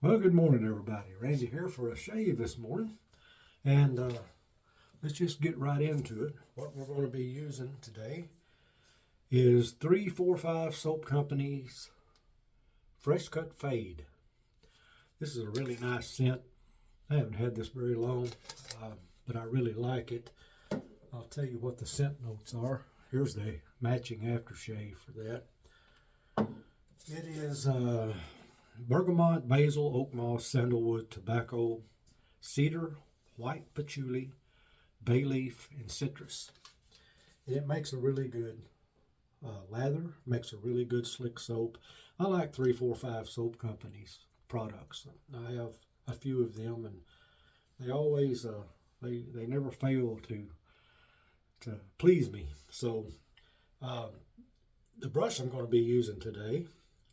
Well, good morning, everybody. Randy here for a shave this morning. And let's just get right into it. What we're going to be using today is 345 Soap Company's Fresh Cut Fade. This is a really nice scent. I haven't had this very long, but I really like it. I'll tell you what the scent notes are. Here's the matching aftershave for that. It is bergamot, basil, oak moss, sandalwood, tobacco, cedar, white patchouli, bay leaf, and citrus. And it makes a really good lather, makes a really good slick soap. I like 345 Soap Company's products. I have a few of them, and they always they never fail to please me. So the brush I'm going to be using today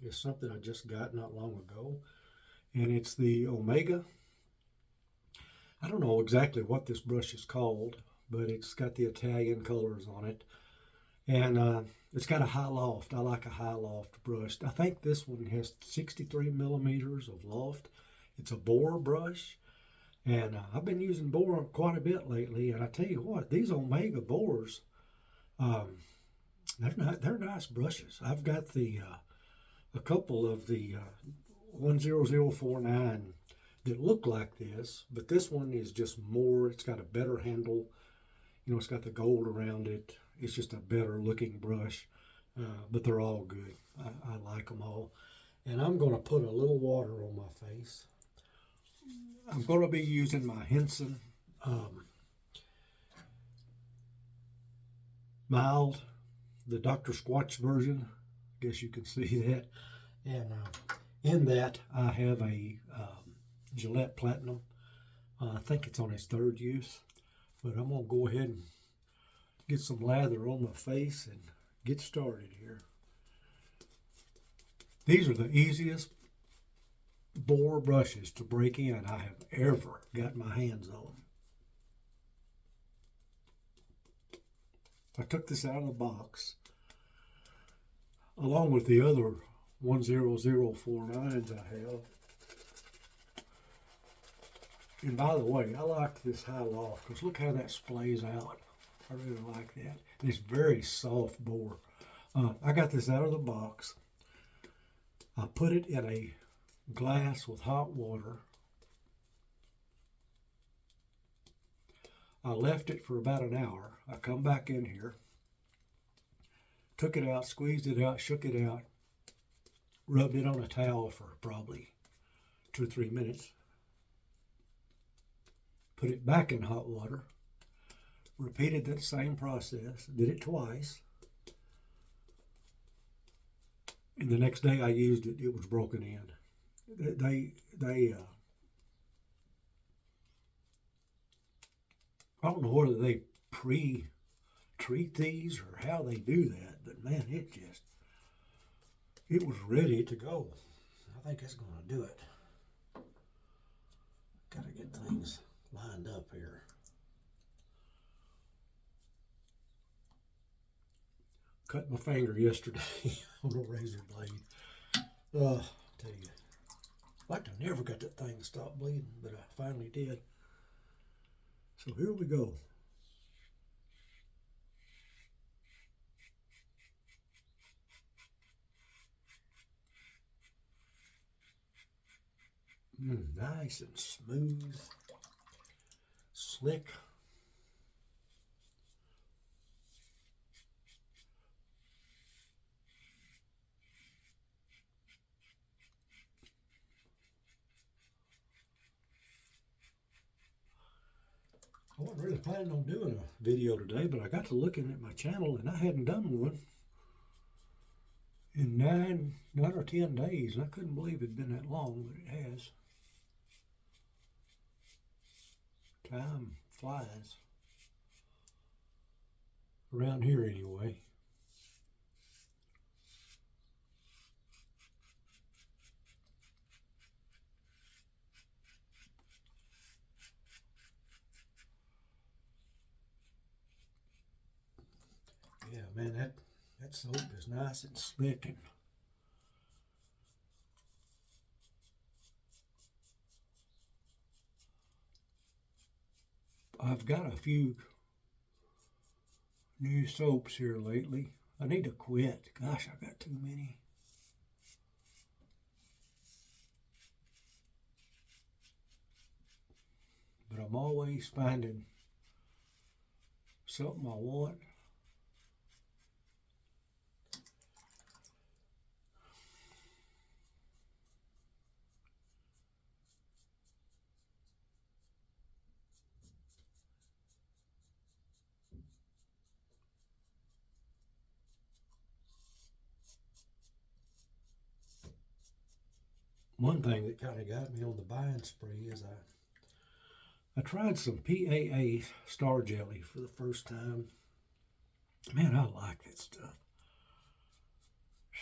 is something I just got not long ago, and it's the Omega. I don't know exactly what this brush is called, but it's got the Italian colors on it, and it's got a high loft. I like a high loft brush. I think this one has 63 millimeters of loft. It's a boar brush, and I've been using boar quite a bit lately, and I tell you what, these Omega boars, they're nice brushes. I've got a couple of the 10049 that look like this, but this one is just more. It's got a better handle. It's got the gold around it. It's just a better looking brush, but they're all good. I like them all. And I'm going to put a little water on my face. I'm going to be using my Henson mild, the Dr. Squatch version. I guess you can see that. And in that, I have a Gillette Platinum. I think it's on its third use, but I'm going to go ahead and get some lather on my face and get started here. These are the easiest boar brushes to break in I have ever got my hands on. I took this out of the box along with the other 10049s I have. And by the way, I like this high loft because look how that splays out. I really like that. And it's very soft bore. I got this out of the box. I put it in a glass with hot water. I left it for about an hour. I come back in here, took it out, squeezed it out, shook it out, rubbed it on a towel for probably 2 or 3 minutes. Put it back in hot water, repeated that same process, did it twice, and the next day I used it, it was broken in. I don't know whether they pre-treat these or how they do that, but man, it was ready to go. I think that's going to do it. Got to get things lined up here. Cut my finger yesterday on a razor blade. Tell you, like I never got that thing to stop bleeding, but I finally did. So here we go. Nice and smooth, slick. I wasn't really planning on doing a video today, but I got to looking at my channel and I hadn't done one in 9 or 10 days, and I couldn't believe it'd been that long, but it has. Time flies. Around here anyway. Yeah, man, that soap is nice and slick, and I've got a few new soaps here lately. I need to quit. Gosh, I've got too many. But I'm always finding something I want. One thing that kind of got me on the buying spree is I tried some PAA Star Jelly for the first time. Man, I like that stuff.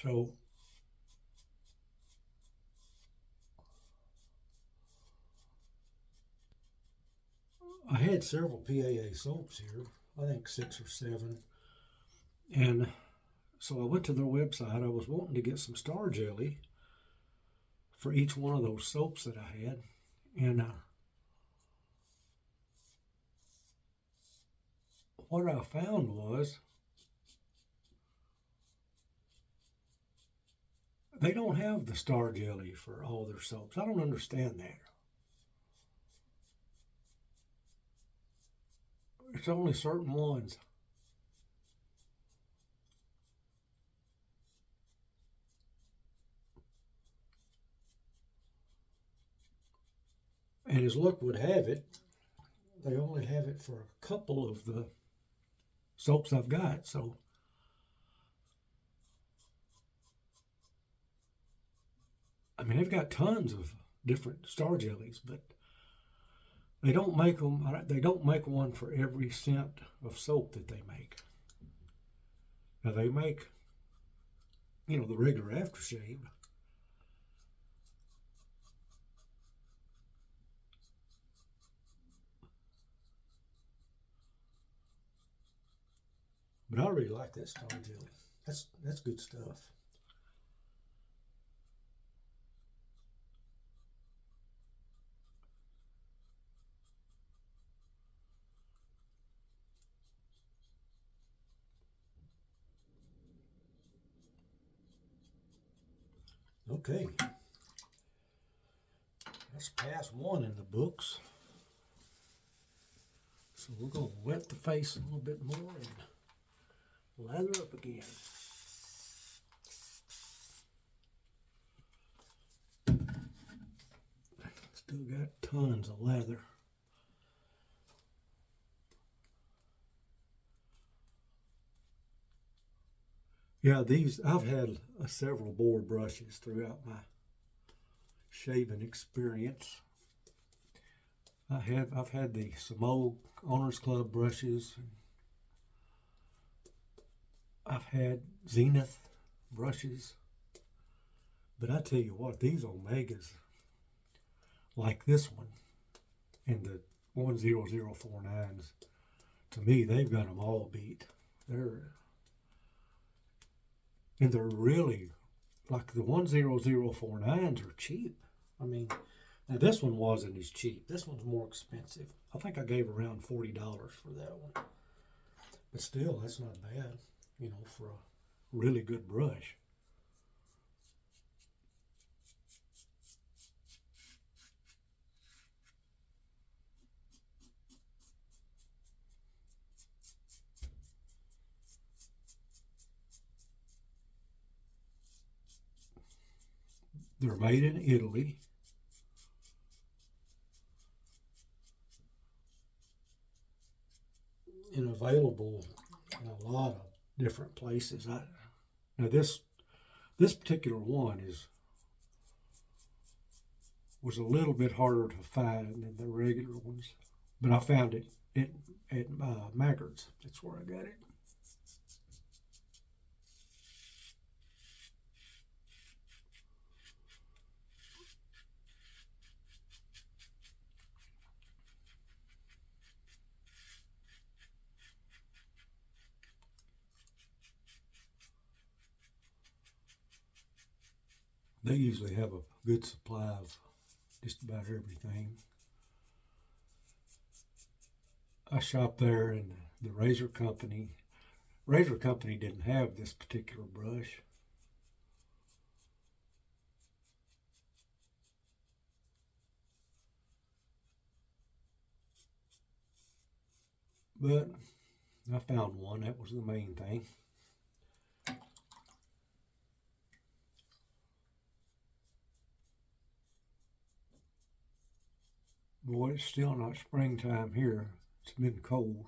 So I had several PAA soaps here, I think 6 or 7. And so I went to their website. I was wanting to get some Star Jelly for each one of those soaps that I had. And what I found was they don't have the Star Jelly for all their soaps. I don't understand that. It's only certain ones. And as luck would have it, they only have it for a couple of the soaps I've got. So I mean, they've got tons of different Star Jellies, but they don't make them. They don't make one for every scent of soap that they make. Now they make, the regular aftershave. But I really like that Star Jelly. That's good stuff. Okay, that's past 1 in the books. So we're going to wet the face a little bit more and lather up again. Still got tons of lather. Yeah, I've had several board brushes throughout my shaving experience. I've had the Samo Owners Club brushes. I've had Zenith brushes. But I tell you what, these Omegas, like this one, and the 10049s, to me, they've got them all beat. They're really, like the 10049s are cheap. I mean, now this one wasn't as cheap. This one's more expensive. I think I gave around $40 for that one. But still, that's not bad, for a really good brush. They're made in Italy. And available in a lot of different places. Now this particular one was a little bit harder to find than the regular ones, but I found it at Maggard's. That's where I got it. They usually have a good supply of just about everything. I shopped there, and the razor company didn't have this particular brush. But I found one. That was the main thing. Boy, it's still not springtime here. It's been cold.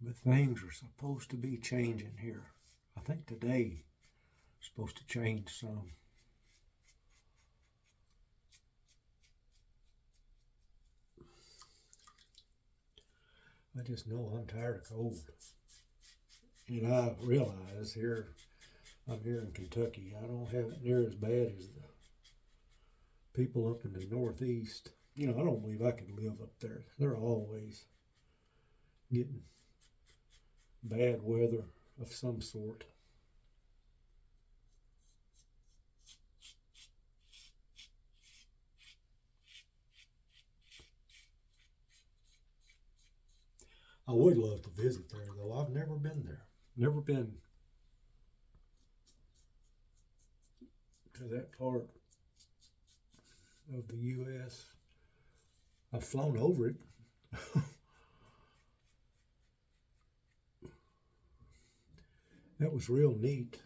But things are supposed to be changing here. I think today is supposed to change some. I just know I'm tired of cold. And I realize I'm here in Kentucky, I don't have it near as bad as the people up in the Northeast. I don't believe I could live up there. They're always getting bad weather of some sort. I would love to visit there, though. I've never been there. Never been to that part of the U.S. I've flown over it. That was real neat.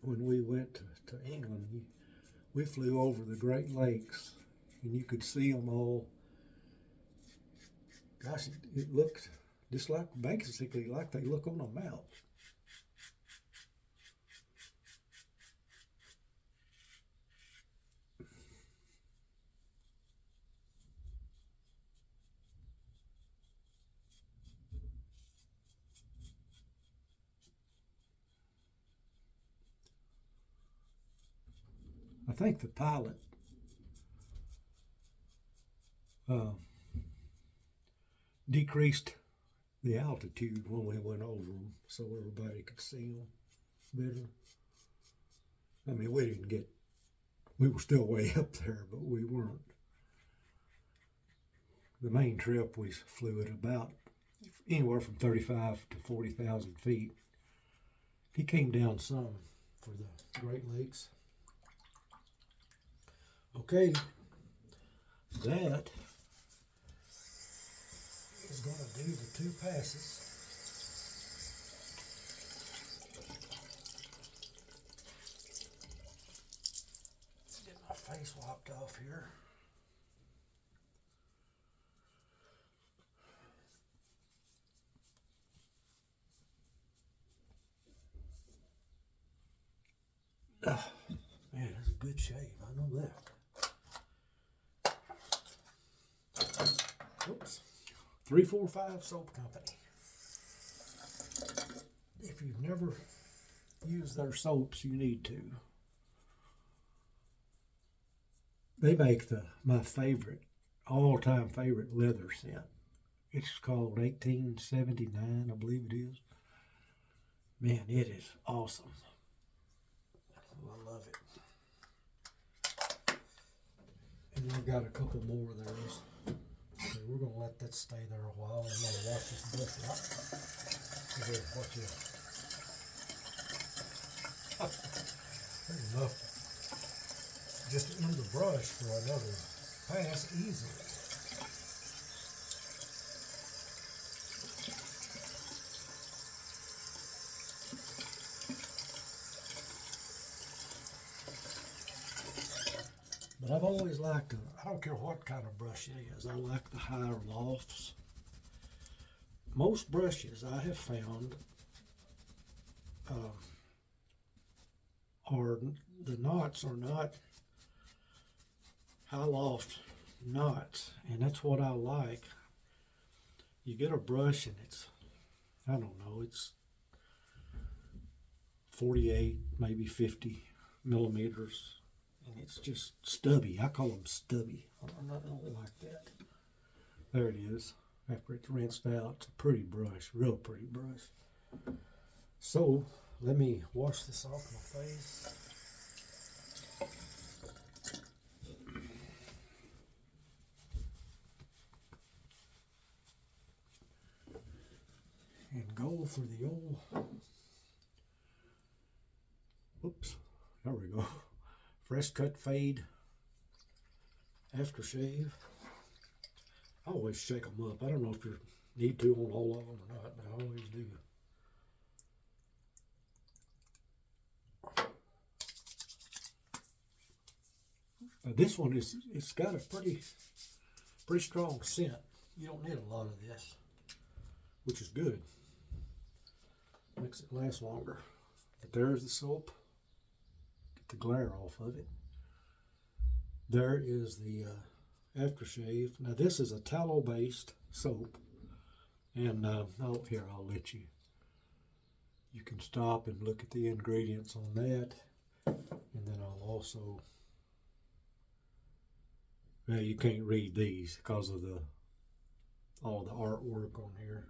When we went to England, we flew over the Great Lakes, and you could see them all. Gosh, it looked just basically like they look on a map. I think the pilot decreased the altitude when we went over them so everybody could see them better. I mean, we were still way up there, but we weren't. The main trip we flew at about anywhere from 35 to 40,000 feet. He came down some for the Great Lakes. Okay, that is going to do the 2 passes. Let's get my face wiped off here. Oh, man, that's a good shave. I know that. Oops. 345 Soap Company. If you've never used their soaps, you need to. They make my favorite, all-time favorite leather scent. It's called 1879, I believe it is. Man, it is awesome. I love it. And we've got a couple more of those. Okay, we're going to let that stay there a while. I'm going to wash this brush out. Here, watch this. There's enough just in the brush for another pass easily. But I've always liked I don't care what kind of brush it is, I like the higher lofts. Most brushes I have found the knots are not high loft knots, and that's what I like. You get a brush and it's, I don't know, it's 48, maybe 50 millimeters. And it's just stubby. I call them stubby. I don't like that. There it is. After it's rinsed out, it's a pretty brush, real pretty brush. So let me wash this off my face. for the old, whoops, there we go, fresh cut fade aftershave. I always shake them up. I don't know if you need to on all of them or not, but I always do. This one it's got a pretty strong scent. You don't need a lot of this, which is good. Makes it last longer. But there's the soap. Get the glare off of it. There is the aftershave. Now this is a tallow-based soap, and I'll let you. You can stop and look at the ingredients on that, and then I'll also. Now you can't read these because of all the artwork on here.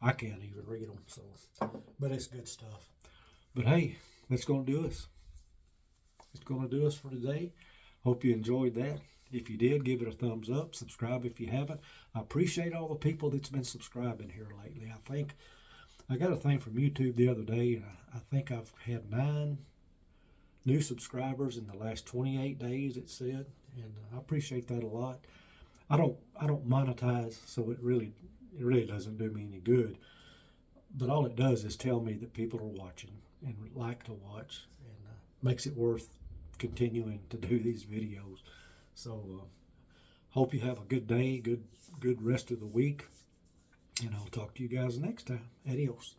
I can't even read them, so, but it's good stuff. But hey, that's going to do us. It's going to do us for today. Hope you enjoyed that. If you did, give it a thumbs up. Subscribe if you haven't. I appreciate all the people that's been subscribing here lately. I think I got a thing from YouTube the other day. I think I've had 9 new subscribers in the last 28 days, it said, and I appreciate that a lot. I don't monetize, so it really doesn't do me any good. But all it does is tell me that people are watching and like to watch, and makes it worth continuing to do these videos. So hope you have a good day, good rest of the week, and I'll talk to you guys next time. Adios.